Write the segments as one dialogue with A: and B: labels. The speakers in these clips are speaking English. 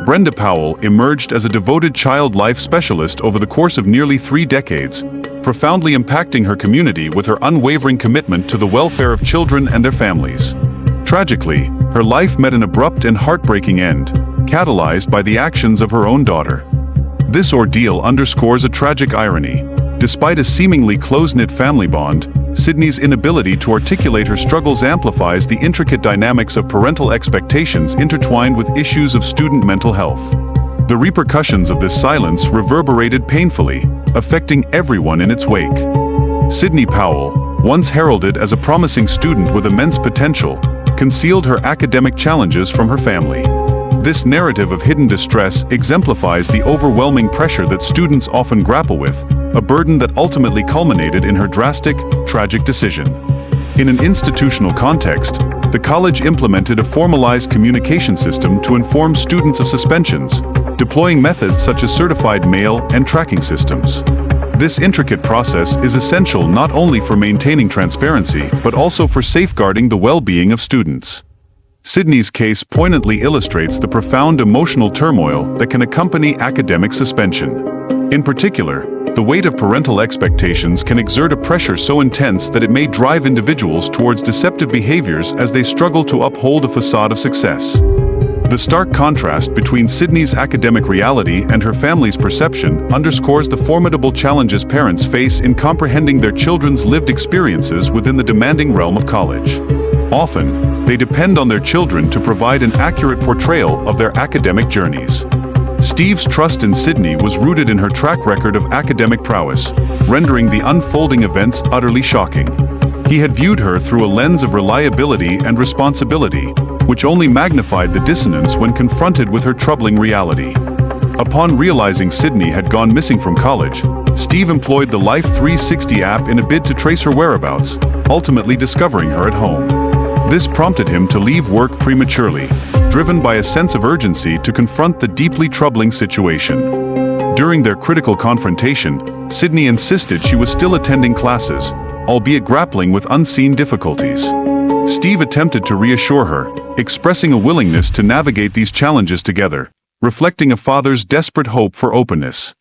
A: Brenda Powell emerged as a devoted child life specialist over the course of nearly 3 decades, profoundly impacting her community with her unwavering commitment to the welfare of children and their families. Tragically, her life met an abrupt and heartbreaking end, catalyzed by the actions of her own daughter. This ordeal underscores a tragic irony. Despite a seemingly close-knit family bond, Sydney's inability to articulate her struggles amplifies the intricate dynamics of parental expectations intertwined with issues of student mental health. The repercussions of this silence reverberated painfully, affecting everyone in its wake. Sydney Powell, once heralded as a promising student with immense potential, concealed her academic challenges from her family. This narrative of hidden distress exemplifies the overwhelming pressure that students often grapple with, a burden that ultimately culminated in her drastic, tragic decision. In an institutional context, the college implemented a formalized communication system to inform students of suspensions, deploying methods such as certified mail and tracking systems. This intricate process is essential not only for maintaining transparency, but also for safeguarding the well-being of students. Sydney's case poignantly illustrates the profound emotional turmoil that can accompany academic suspension. In particular, the weight of parental expectations can exert a pressure so intense that it may drive individuals towards deceptive behaviors as they struggle to uphold a facade of success. The stark contrast between Sydney's academic reality and her family's perception underscores the formidable challenges parents face in comprehending their children's lived experiences within the demanding realm of college. Often, they depend on their children to provide an accurate portrayal of their academic journeys. Steve's trust in Sydney was rooted in her track record of academic prowess, rendering the unfolding events utterly shocking. He had viewed her through a lens of reliability and responsibility, which only magnified the dissonance when confronted with her troubling reality. Upon realizing Sydney had gone missing from college, Steve employed the Life 360 app in a bid to trace her whereabouts, ultimately discovering her at home. This prompted him to leave work prematurely, driven by a sense of urgency to confront the deeply troubling situation. During their critical confrontation, Sydney insisted she was still attending classes, albeit grappling with unseen difficulties. Steve attempted to reassure her, expressing a willingness to navigate these challenges together, reflecting a father's desperate hope for openness.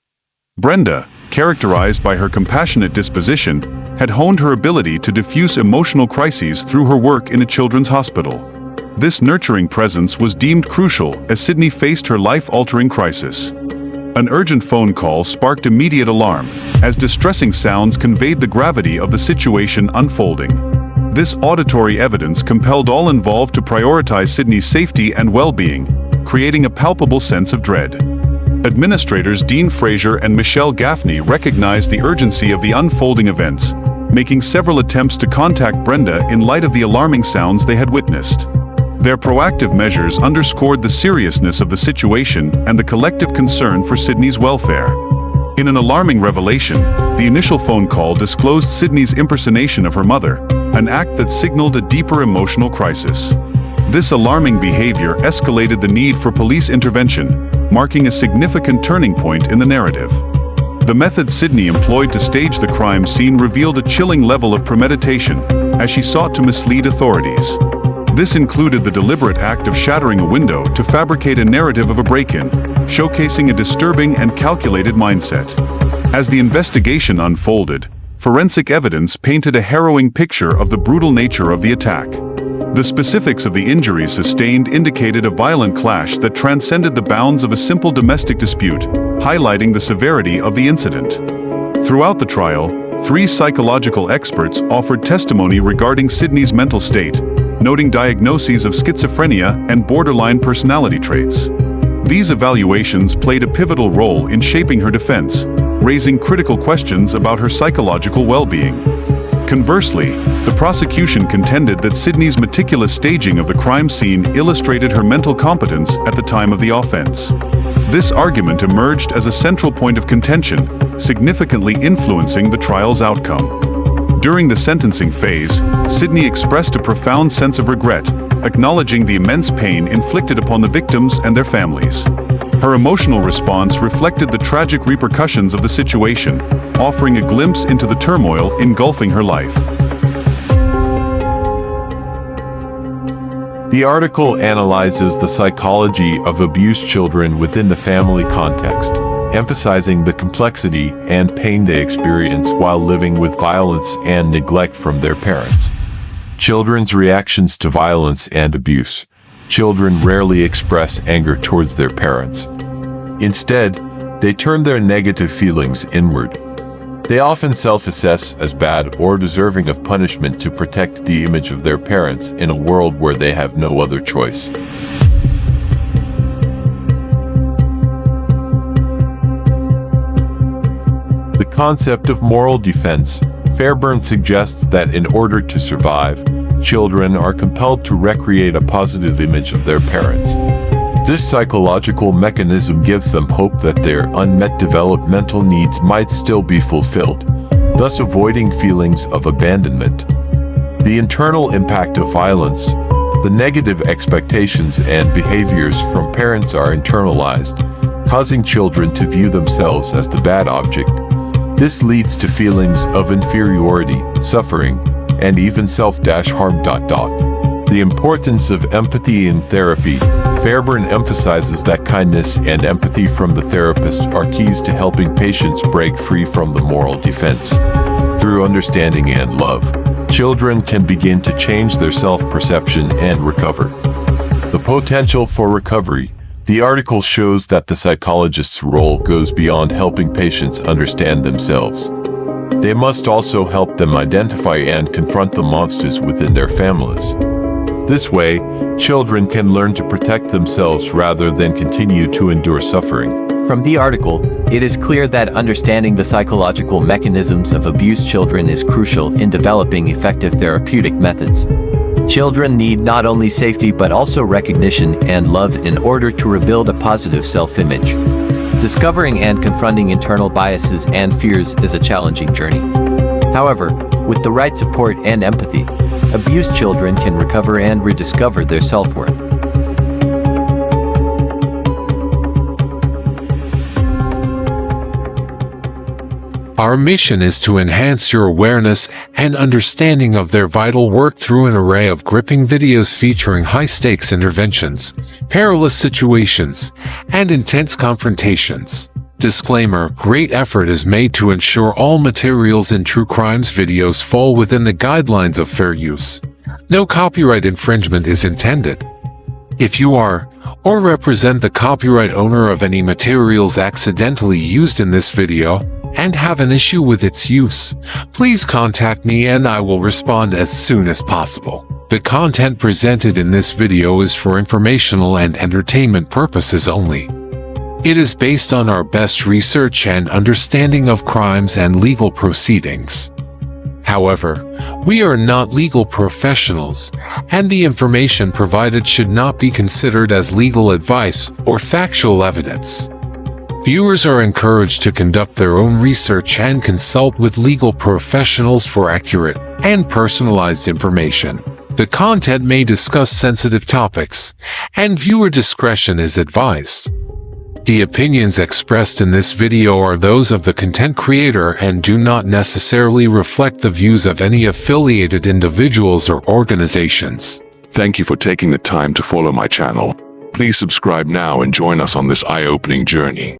A: Brenda, characterized by her compassionate disposition, had honed her ability to diffuse emotional crises through her work in a children's hospital. This nurturing presence was deemed crucial as Sydney faced her life-altering crisis. An urgent phone call sparked immediate alarm, as distressing sounds conveyed the gravity of the situation unfolding. This auditory evidence compelled all involved to prioritize Sydney's safety and well-being, creating a palpable sense of dread. Administrators Dean Fraser and Michelle Gaffney recognized the urgency of the unfolding events, making several attempts to contact Brenda in light of the alarming sounds they had witnessed. Their proactive measures underscored the seriousness of the situation and the collective concern for Sydney's welfare. In an alarming revelation, the initial phone call disclosed Sydney's impersonation of her mother, an act that signaled a deeper emotional crisis. This alarming behavior escalated the need for police intervention, marking a significant turning point in the narrative. The method Sydney employed to stage the crime scene revealed a chilling level of premeditation, as she sought to mislead authorities. This included the deliberate act of shattering a window to fabricate a narrative of a break-in, showcasing a disturbing and calculated mindset. As the investigation unfolded, forensic evidence painted a harrowing picture of the brutal nature of the attack. The specifics of the injuries sustained indicated a violent clash that transcended the bounds of a simple domestic dispute, highlighting the severity of the incident. Throughout the trial, 3 psychological experts offered testimony regarding Sydney's mental state, noting diagnoses of schizophrenia and borderline personality traits. These evaluations played a pivotal role in shaping her defense, raising critical questions about her psychological well-being. Conversely, the prosecution contended that Sydney's meticulous staging of the crime scene illustrated her mental competence at the time of the offense. This argument emerged as a central point of contention, significantly influencing the trial's outcome. During the sentencing phase, Sydney expressed a profound sense of regret, acknowledging the immense pain inflicted upon the victims and their families. Her emotional response reflected the tragic repercussions of the situation, offering a glimpse into the turmoil engulfing her life.
B: The article analyzes the psychology of abused children within the family context, emphasizing the complexity and pain they experience while living with violence and neglect from their parents. Children's reactions to violence and abuse. Children rarely express anger towards their parents. Instead, they turn their negative feelings inward. They often self-assess as bad or deserving of punishment to protect the image of their parents in a world where they have no other choice. The concept of moral defense. Fairbairn suggests that in order to survive, children are compelled to recreate a positive image of their parents. This psychological mechanism gives them hope that their unmet developmental needs might still be fulfilled, thus avoiding feelings of abandonment. The internal impact of violence. The negative expectations and behaviors from parents are internalized, causing children to view themselves as the bad object. This leads to feelings of inferiority, suffering, and even self-harm. The importance of empathy in therapy. Fairbairn emphasizes that kindness and empathy from the therapist are keys to helping patients break free from the moral defense. Through understanding and love, children can begin to change their self-perception and recover. The potential for recovery. The article shows that the psychologist's role goes beyond helping patients understand themselves. They must also help them identify and confront the monsters within their families. This way, children can learn to protect themselves rather than continue to endure suffering.
C: From the article, it is clear that understanding the psychological mechanisms of abused children is crucial in developing effective therapeutic methods. Children need not only safety but also recognition and love in order to rebuild a positive self-image. Discovering and confronting internal biases and fears is a challenging journey. However, with the right support and empathy, abused children can recover and rediscover their self-worth.
D: Our mission is to enhance your awareness and understanding of their vital work through an array of gripping videos featuring high-stakes interventions, perilous situations, and intense confrontations. Disclaimer: great effort is made to ensure all materials in true crimes videos fall within the guidelines of fair use. No copyright infringement is intended. If you are, or represent the copyright owner of any materials accidentally used in this video, and have an issue with its use, please contact me and I will respond as soon as possible. The content presented in this video is for informational and entertainment purposes only. It is based on our best research and understanding of crimes and legal proceedings. However, we are not legal professionals, and the information provided should not be considered as legal advice or factual evidence. Viewers are encouraged to conduct their own research and consult with legal professionals for accurate and personalized information. The content may discuss sensitive topics, and viewer discretion is advised. The opinions expressed in this video are those of the content creator and do not necessarily reflect the views of any affiliated individuals or organizations.
E: Thank you for taking the time to follow my channel. Please subscribe now and join us on this eye-opening journey.